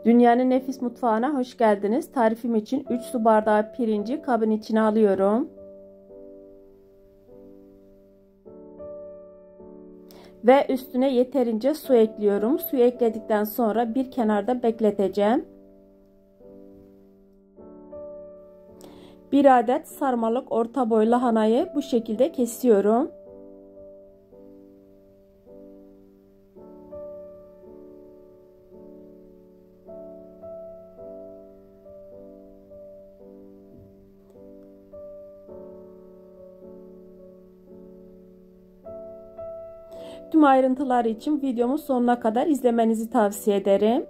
Dünyanın nefis mutfağına hoş geldiniz. Tarifim için 3 su bardağı pirinci kabın içine alıyorum. Ve üstüne yeterince su ekliyorum. Suyu ekledikten sonra bir kenarda bekleteceğim. 1 adet sarmalık orta boy lahanayı bu şekilde kesiyorum. Tüm ayrıntılar için videomu sonuna kadar izlemenizi tavsiye ederim.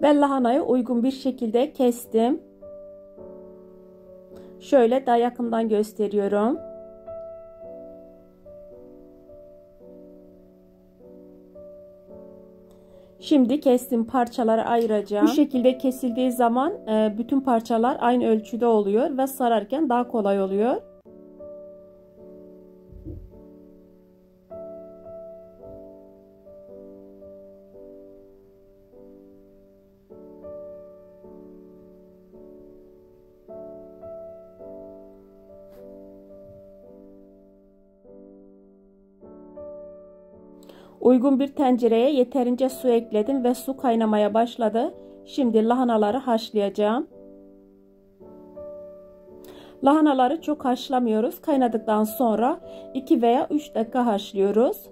Ben lahanayı uygun bir şekilde kestim. Şöyle daha yakından gösteriyorum. Şimdi kestim parçalara ayıracağım. Bu şekilde kesildiği zaman bütün parçalar aynı ölçüde oluyor ve sararken daha kolay oluyor. Uygun bir tencereye yeterince su ekledim ve su kaynamaya başladı. Şimdi lahanaları haşlayacağım. Lahanaları çok haşlamıyoruz. Kaynadıktan sonra 2 veya 3 dakika haşlıyoruz.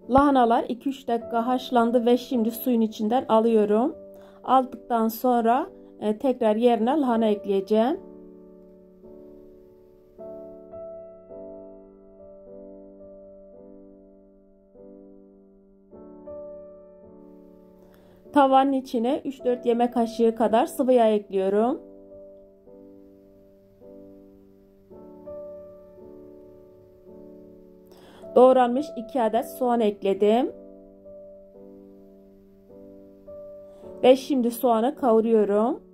Lahanalar 2-3 dakika haşlandı ve şimdi suyun içinden alıyorum. Aldıktan sonra tekrar yerine lahana ekleyeceğim. Tavanın içine 3-4 yemek kaşığı kadar sıvı yağ ekliyorum. Doğranmış 2 adet soğan ekledim. Ve şimdi soğanı kavuruyorum.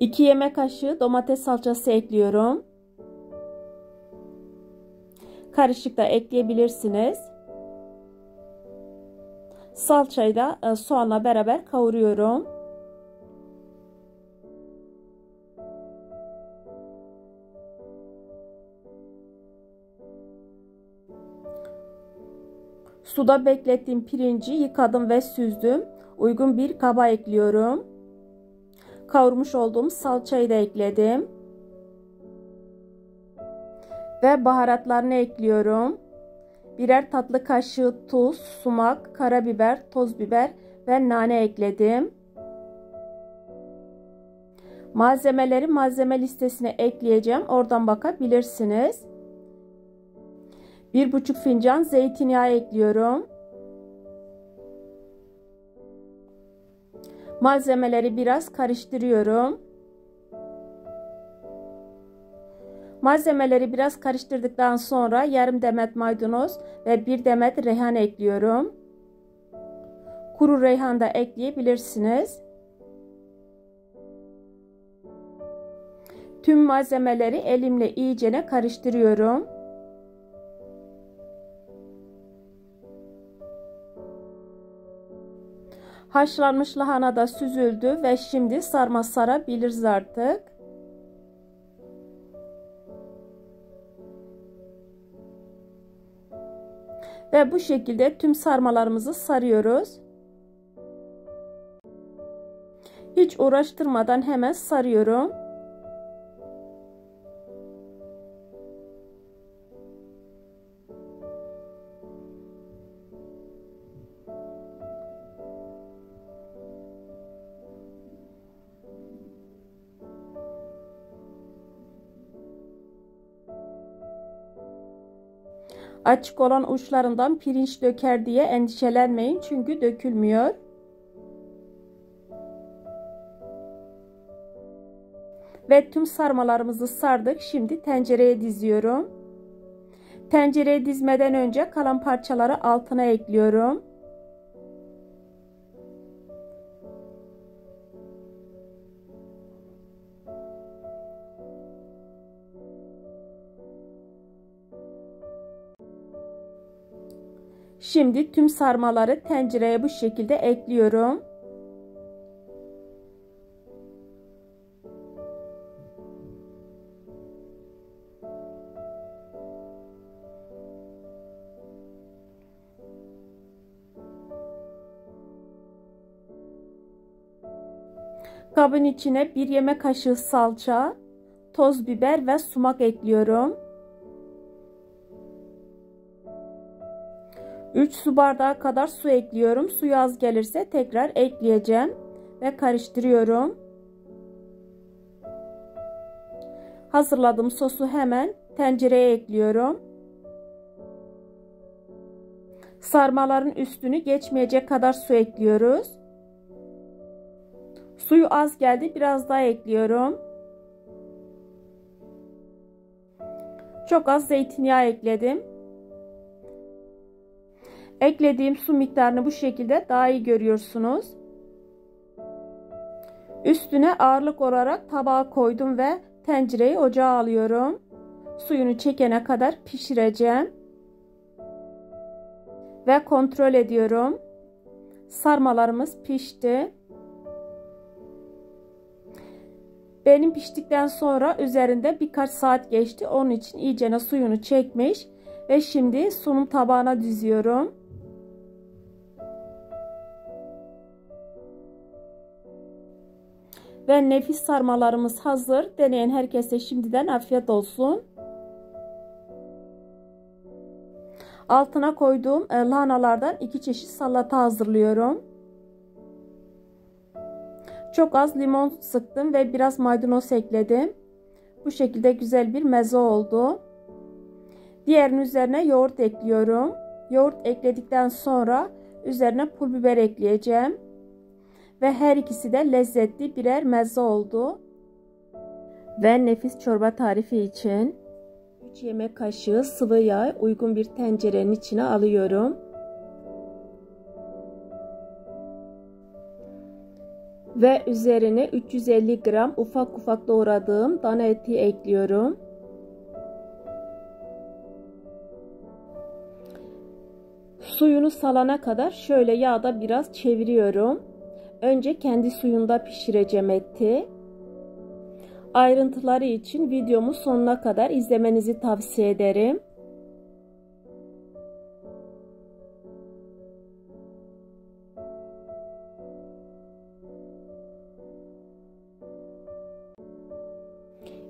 İki yemek kaşığı domates salçası ekliyorum. Karışık da ekleyebilirsiniz. Salçayı da soğanla beraber kavuruyorum. Suda beklettiğim pirinci yıkadım ve süzdüm. Uygun bir kaba ekliyorum. Kavurmuş olduğum salçayı da ekledim. Ve baharatlarını ekliyorum. Birer tatlı kaşığı tuz, sumak, karabiber, toz biber ve nane ekledim. Malzemeleri malzeme listesine ekleyeceğim. Oradan bakabilirsiniz. 1,5 fincan zeytinyağı ekliyorum. Malzemeleri biraz karıştırıyorum. Malzemeleri biraz karıştırdıktan sonra yarım demet maydanoz ve 1 demet reyhan ekliyorum. Kuru reyhan da ekleyebilirsiniz. Tüm malzemeleri elimle iyicene karıştırıyorum. Haşlanmış lahana da süzüldü ve şimdi sarma sarabiliriz artık. Ve bu şekilde tüm sarmalarımızı sarıyoruz. Hiç uğraştırmadan hemen sarıyorum. Açık olan uçlarından pirinç döker diye endişelenmeyin, çünkü dökülmüyor. Ve tüm sarmalarımızı sardık. Şimdi tencereye diziyorum. Tencereye dizmeden önce kalan parçaları altına ekliyorum. Şimdi tüm sarmaları tencereye bu şekilde ekliyorum. Kabın içine 1 yemek kaşığı salça, toz biber ve sumak ekliyorum. 3 su bardağı kadar su ekliyorum. Suyu az gelirse tekrar ekleyeceğim ve karıştırıyorum. Hazırladığım sosu hemen tencereye ekliyorum. Sarmaların üstünü geçmeyecek kadar su ekliyoruz. Suyu az geldi, biraz daha ekliyorum. Çok az zeytinyağı ekledim. Eklediğim su miktarını bu şekilde daha iyi görüyorsunuz. Üstüne ağırlık olarak tabağa koydum ve tencereyi ocağa alıyorum. Suyunu çekene kadar pişireceğim. Ve kontrol ediyorum. Sarmalarımız pişti. Benim piştikten sonra üzerinde birkaç saat geçti. Onun için iyicene suyunu çekmiş. Ve şimdi sunum tabağına diziyorum. Ve nefis sarmalarımız hazır. Deneyen herkese şimdiden afiyet olsun. Altına koyduğum lahanalardan 2 çeşit salata hazırlıyorum. Çok az limon sıktım ve biraz maydanoz ekledim. Bu şekilde güzel bir meze oldu. Diğerinin üzerine yoğurt ekliyorum. Yoğurt ekledikten sonra üzerine pul biber ekleyeceğim. Ve her ikisi de lezzetli birer meze oldu. Ve nefis çorba tarifi için 3 yemek kaşığı sıvı yağ uygun bir tencerenin içine alıyorum. Ve üzerine 350 gram ufak ufak doğradığım dana eti ekliyorum. Suyunu salana kadar şöyle yağda biraz çeviriyorum. Önce kendi suyunda pişireceğim eti. Ayrıntıları için videomu sonuna kadar izlemenizi tavsiye ederim.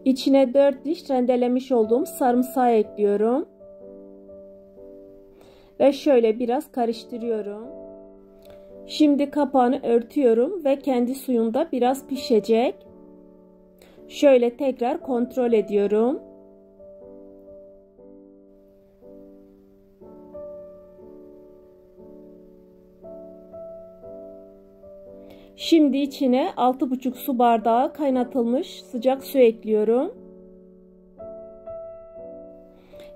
İçine 4 diş rendelemiş olduğum sarımsağı ekliyorum. Ve şöyle biraz karıştırıyorum. Şimdi kapağını örtüyorum ve kendi suyunda biraz pişecek. Şöyle tekrar kontrol ediyorum. Şimdi içine 6,5 su bardağı kaynatılmış sıcak su ekliyorum.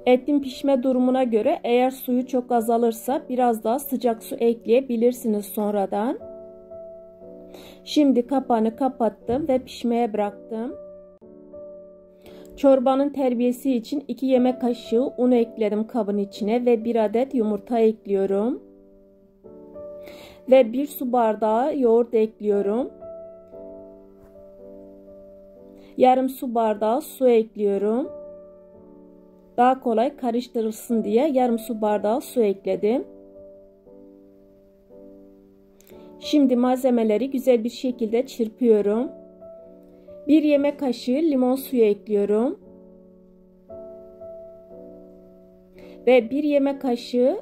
Etin pişme durumuna göre eğer suyu çok azalırsa biraz daha sıcak su ekleyebilirsiniz sonradan. Şimdi kapağını kapattım ve pişmeye bıraktım. Çorbanın terbiyesi için 2 yemek kaşığı un ekledim kabın içine ve 1 adet yumurta ekliyorum. Ve 1 su bardağı yoğurt ekliyorum. Yarım su bardağı su ekliyorum. Daha kolay karıştırılsın diye yarım su bardağı su ekledim. Şimdi malzemeleri güzel bir şekilde çırpıyorum. 1 yemek kaşığı limon suyu ekliyorum. Ve 1 yemek kaşığı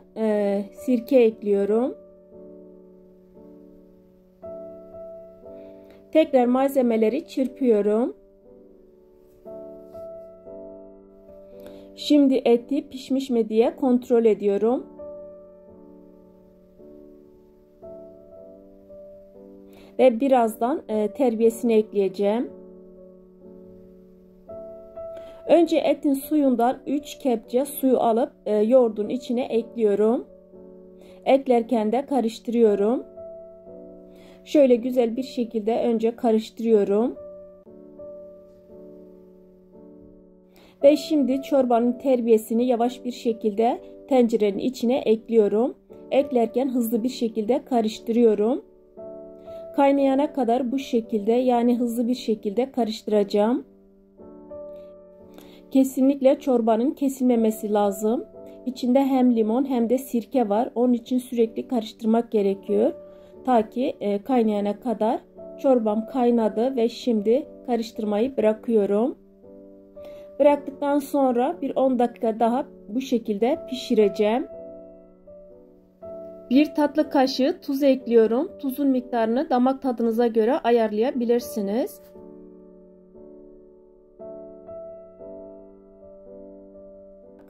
sirke ekliyorum. Tekrar malzemeleri çırpıyorum. Şimdi eti pişmiş mi diye kontrol ediyorum. Ve birazdan terbiyesini ekleyeceğim. Önce etin suyundan 3 kepçe suyu alıp yoğurdun içine ekliyorum. Eklerken de karıştırıyorum. Şöyle güzel bir şekilde önce karıştırıyorum. Ve şimdi çorbanın terbiyesini yavaş bir şekilde tencerenin içine ekliyorum. Eklerken hızlı bir şekilde karıştırıyorum. Kaynayana kadar bu şekilde, yani hızlı bir şekilde karıştıracağım. Kesinlikle çorbanın kesilmemesi lazım. İçinde hem limon hem de sirke var. Onun için sürekli karıştırmak gerekiyor. Ta ki kaynayana kadar. Çorbam kaynadı ve şimdi karıştırmayı bırakıyorum. Bıraktıktan sonra bir 10 dakika daha bu şekilde pişireceğim. 1 tatlı kaşığı tuz ekliyorum. Tuzun miktarını damak tadınıza göre ayarlayabilirsiniz.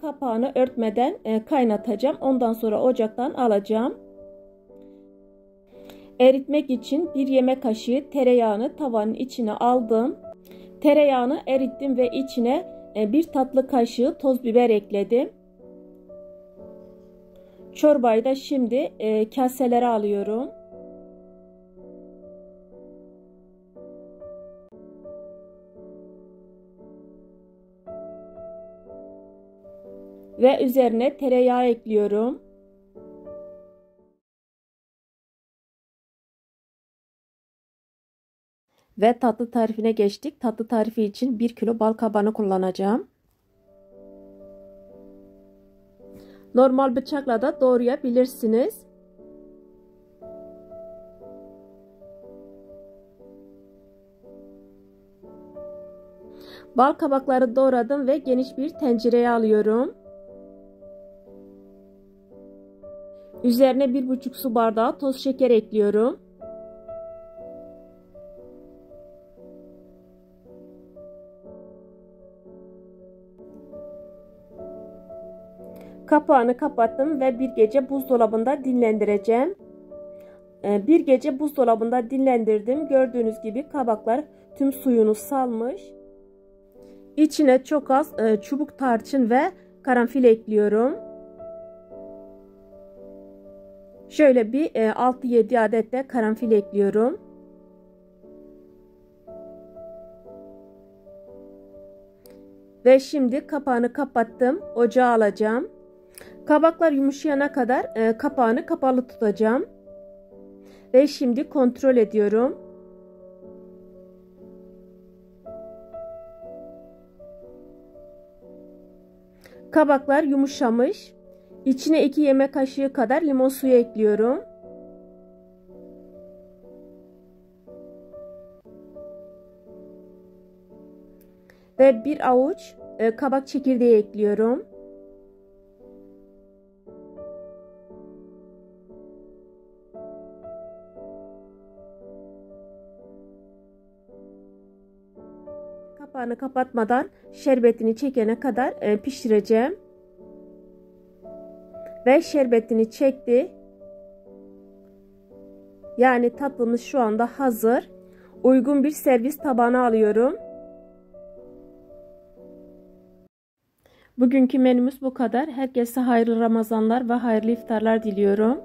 Kapağını örtmeden kaynatacağım. Ondan sonra ocaktan alacağım. Eritmek için 1 yemek kaşığı tereyağını tavanın içine aldım. Tereyağını erittim ve içine 1 tatlı kaşığı toz biber ekledim. Çorbayı da şimdi kaselere alıyorum. Ve üzerine tereyağı ekliyorum. Ve tatlı tarifine geçtik. Tatlı tarifi için 1 kilo bal kabağını kullanacağım. Normal bıçakla da doğrayabilirsiniz. Bal kabakları doğradım ve geniş bir tencereye alıyorum. Üzerine 1,5 su bardağı toz şeker ekliyorum. Kapağını kapattım ve bir gece buzdolabında dinlendireceğim. Bir gece buzdolabında dinlendirdim. Gördüğünüz gibi kabaklar tüm suyunu salmış. İçine çok az çubuk tarçın ve karanfil ekliyorum. Şöyle bir 6-7 adet de karanfil ekliyorum. Ve şimdi kapağını kapattım. Ocağa alacağım. Kabaklar yumuşayana kadar kapağını kapalı tutacağım. Ve şimdi kontrol ediyorum. Kabaklar yumuşamış. İçine 2 yemek kaşığı kadar limon suyu ekliyorum. Ve 1 avuç kabak çekirdeği ekliyorum. Kapağını kapatmadan şerbetini çekene kadar pişireceğim. Ve şerbetini çekti. Yani tatlımız şu anda hazır. Uygun bir servis tabağına alıyorum. Bugünkü menümüz bu kadar. Herkese hayırlı Ramazanlar ve hayırlı iftarlar diliyorum.